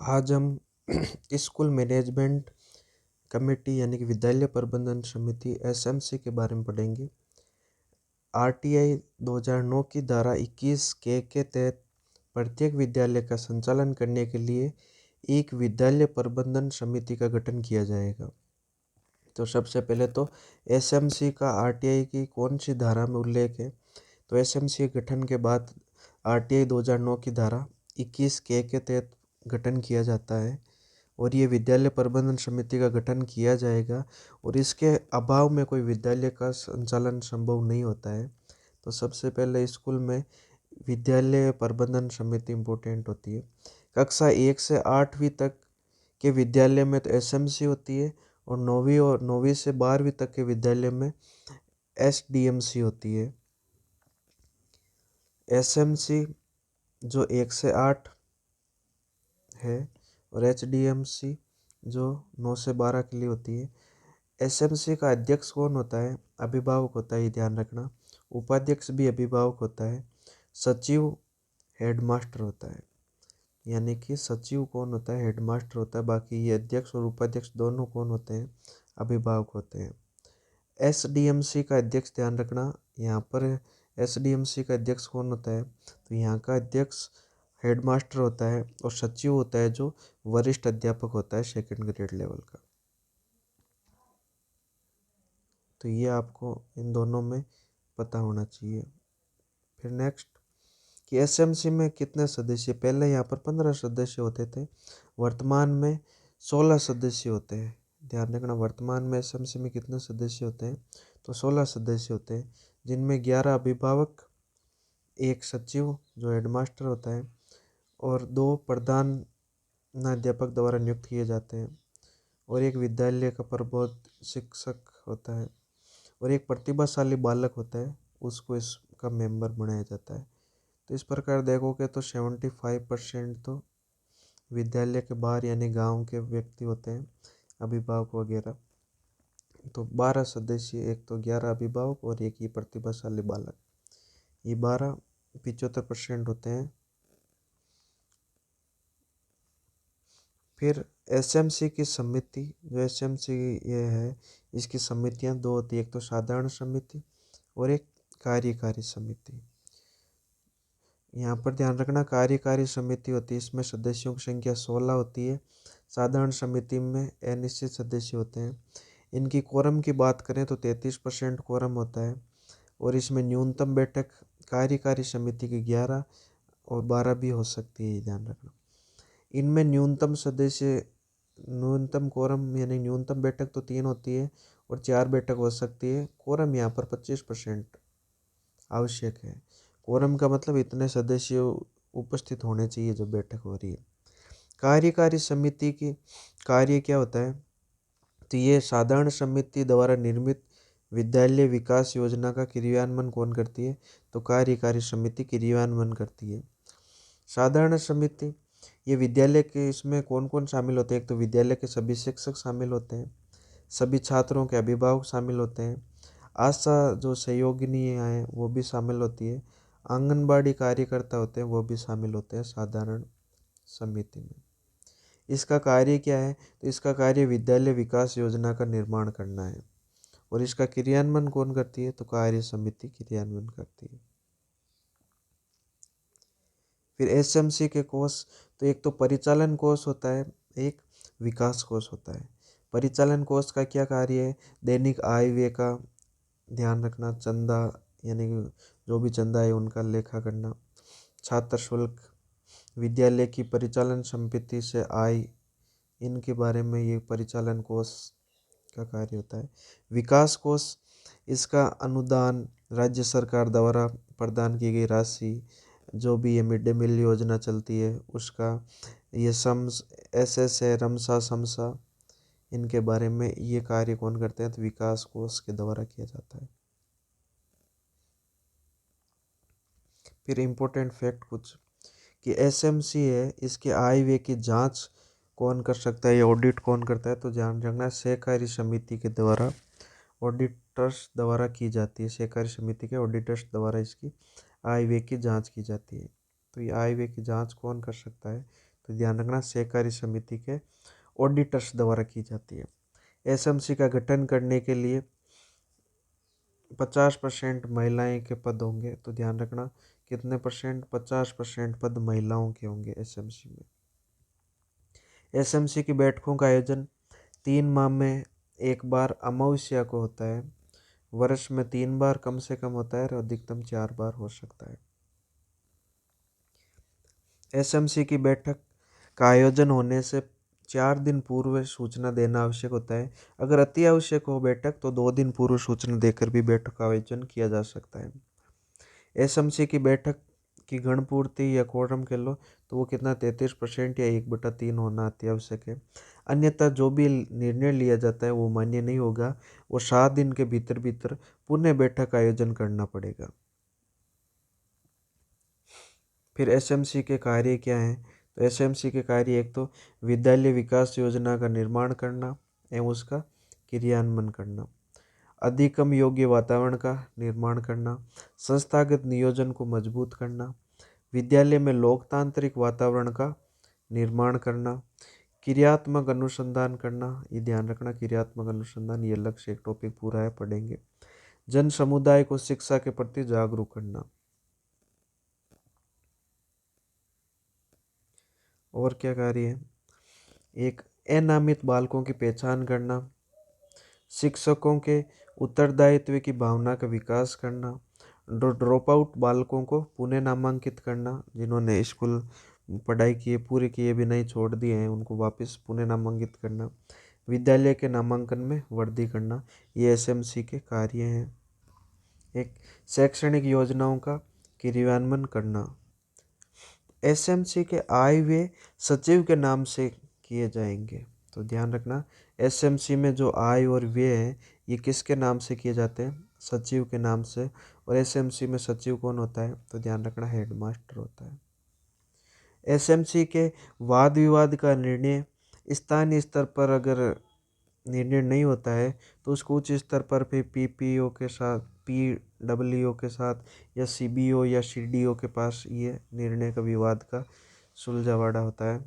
आज हम school management committee यानी कि विद्यालय प्रबंधन समिति एसएमसी के बारे में पढ़ेंगे। आरटीआई 2009 की धारा 21 के तहत प्रत्येक विद्यालय का संचालन करने के लिए एक विद्यालय प्रबंधन समिति का गठन किया जाएगा। तो सबसे पहले तो एसएमसी का आरटीआई की कौन सी धारा में उल्लेख है। तो एसएमसी गठन के बाद आरटीआई 2009 की धारा 21 के तहत गठन किया जाता है और ये विद्यालय प्रबंधन समिति का गठन किया जाएगा और इसके अभाव में कोई विद्यालय का संचालन संभव नहीं होता है। तो सबसे पहले स्कूल में विद्यालय प्रबंधन समिति इम्पोर्टेंट होती है। कक्षा 1 से 8वीं तक के विद्यालय में तो एसएमसी होती है और 9वीं से 12वीं तक के विद्यालय में एसडीएमसी होती है। एसएमसी जो 1 से 8 है और एचडीएमसी जो 9 से 12 के लिए होती है। एसएमसी का अध्यक्ष कौन होता है? अभिभावक होता है, ये ध्यान रखना। उपाध्यक्ष भी अभिभावक होता है। सचिव हेडमास्टर होता है, यानी कि सचिव कौन होता है? हेडमास्टर होता है। बाकी ये अध्यक्ष और उपाध्यक्ष दोनों कौन होते हैं? अभिभावक होते हैं। एसडीएमसी का अध्यक्ष ध्यान रखना, यहाँ पर एसडीएमसी का अध्यक्ष कौन होता है? तो यहाँ का अध्यक्ष हेडमास्टर होता है और सचिव होता है जो वरिष्ठ अध्यापक होता है सेकंड ग्रेड लेवल का। तो ये आपको इन दोनों में पता होना चाहिए। फिर नेक्स्ट कि एसएमसी में कितने सदस्य? पहले यहाँ पर 15 सदस्य होते थे, वर्तमान में 16 सदस्य होते हैं। ध्यान रखना, वर्तमान में एसएमसी में कितने सदस्य होते हैं? तो 16 सदस्य होते हैं, जिनमें 11 अभिभावक, एक सचिव जो हेडमास्टर होता है और 2 प्रधानाध्यापक द्वारा नियुक्त किए जाते हैं और एक विद्यालय का प्रबोध शिक्षक होता है और एक प्रतिभाशाली बालक होता है, उसको इसका मेंबर बनाया जाता है। तो इस प्रकार देखोगे तो 75% तो विद्यालय के बाहर यानी गांव के व्यक्ति होते हैं, अभिभावक वगैरह। तो 12 सदस्य, एक तो 11 अभिभावक और एक ही प्रतिभाशाली बालक, ये 12 75% होते हैं। फिर एसएमसी की समिति, जो एसएमसी ये है, इसकी समितियां 2 होती है, एक तो साधारण समिति और एक कार्यकारी समिति। यहाँ पर ध्यान रखना, कार्यकारी समिति होती है, इसमें सदस्यों की संख्या 16 होती है। साधारण समिति में अनिश्चित सदस्य होते हैं। इनकी कोरम की बात करें तो 33% कोरम होता है और इसमें न्यूनतम बैठक कार्यकारी समिति की 11 और 12 भी हो सकती है, ध्यान रखना। इनमें न्यूनतम कोरम यानी न्यूनतम बैठक तो 3 होती है और 4 बैठक हो सकती है। कोरम यहाँ पर 25% आवश्यक है। कोरम का मतलब इतने सदस्य उपस्थित होने चाहिए जो बैठक हो रही है। कार्यकारी समिति की कार्य क्या होता है? तो ये साधारण समिति द्वारा निर्मित विद्यालय विकास योजना का क्रियान्वयन कौन करती है? तो कार्यकारी समिति क्रियान्वयन करती है। साधारण समिति ये विद्यालय के, इसमें कौन कौन शामिल होते हैं? एक तो विद्यालय के सभी शिक्षक शामिल होते हैं, सभी छात्रों के अभिभावक शामिल होते हैं, आशा जो सहयोगिनी हैं वो भी शामिल होती है, आंगनबाड़ी कार्यकर्ता होते हैं वो भी शामिल होते हैं साधारण समिति में। इसका कार्य क्या है? तो इसका कार्य विद्यालय विकास योजना का निर्माण करना है और इसका क्रियान्वयन कौन करती है? तो कार्य समिति क्रियान्वयन करती है। फिर एसएमसी के कोष, तो एक तो परिचालन कोष होता है, एक विकास कोष होता है। परिचालन कोष का क्या कार्य है? दैनिक आय व्यय का ध्यान रखना, चंदा यानी जो भी चंदा है उनका लेखा करना, छात्र शुल्क, विद्यालय की परिचालन संपत्ति से आय, इनके बारे में ये परिचालन कोष का कार्य होता है। विकास कोष, इसका अनुदान राज्य सरकार द्वारा प्रदान की गई राशि, जो भी ये मिड डे मील योजना चलती है उसका, ये सम्स एसएस है, रमसा समसा, इनके बारे में ये कार्य कौन करते हैं? तो विकास कोष के द्वारा किया जाता है। फिर इम्पोर्टेंट फैक्ट कुछ कि एसएमसी है, इसके आय व्यय की जांच कौन कर सकता है, ये ऑडिट कौन करता है? तो ध्यान रखना, सहकारी समिति के द्वारा, ऑडिटर्स द्वारा की जाती है। सहकारी समिति के ऑडिटर्स द्वारा इसकी आय व्यय की जांच की जाती है। तो ये आय व्यय की जांच कौन कर सकता है? तो ध्यान रखना सहकारी समिति के ऑडिटर्स द्वारा की जाती है। एसएमसी का गठन करने के लिए 50% महिलाएं के पद होंगे, तो ध्यान रखना कितने परसेंट, 50% पद महिलाओं के होंगे एसएमसी में। एसएमसी की बैठकों का आयोजन 3 माह में एक बार अमावस्या को होता है, वर्ष में 3 बार कम से कम होता है और अधिकतम 4 बार हो सकता है। एसएमसी की बैठक का आयोजन होने से 4 दिन पूर्व सूचना देना आवश्यक होता है। अगर अति आवश्यक हो बैठक तो 2 दिन पूर्व सूचना देकर भी बैठक का आयोजन किया जा सकता है। एसएमसी की बैठक की गणपूर्ति या कोरम कह लो तो वो कितना 33% या 1/3 होना अति आवश्यक है। अन्यथा जो भी निर्णय लिया जाता है वो मान्य नहीं होगा, वो 7 दिन के भीतर भीतर पुनः बैठक का आयोजन करना पड़ेगा। फिर एसएमसी के कार्य क्या हैं? तो एसएमसी के कार्य एक तो विद्यालय विकास योजना का निर्माण करना एवं उसका क्रियान्वयन करना, अधिकम योग्य वातावरण का निर्माण करना, संस्थागत नियोजन को मजबूत करना, विद्यालय में लोकतांत्रिक वातावरण का निर्माण करना, क्रियात्मक अनुसंधान करना। ये ध्यान रखना क्रियात्मक अनुसंधान ये अलग से एक टॉपिक पूरा है, पढ़ेंगे। जन समुदाय को शिक्षा के प्रति जागरूक करना। और क्या कार्य है? एक अनामित बालकों की पहचान करना, शिक्षकों के उत्तरदायित्व की भावना का विकास करना, ड्रॉप आउट बालकों को पुनः नामांकित करना, जिन्होंने स्कूल पढ़ाई किए पूरी किए भी नहीं छोड़ दिए हैं उनको वापस पुनः नामांकित करना, विद्यालय के नामांकन में वृद्धि करना। ये एसएमसी के कार्य हैं। एक शैक्षणिक योजनाओं का क्रियान्वयन करना। एसएमसी के आय व्यय सचिव के नाम से किए जाएंगे, तो ध्यान रखना एसएमसी में जो आय और व्यय है ये किसके नाम से किए जाते हैं? सचिव के नाम से। और एसएमसी में सचिव कौन होता है? तो ध्यान रखना हेडमास्टर होता है। एसएमसी के वाद विवाद का निर्णय स्थानीय स्तर पर अगर निर्णय नहीं होता है तो उसको उच्च स्तर पर फिर पीपीओ के साथ, पीडब्ल्यूओ के साथ या सीबीओ या सीडीओ के पास ये निर्णय का विवाद का सुलझावाड़ा होता है।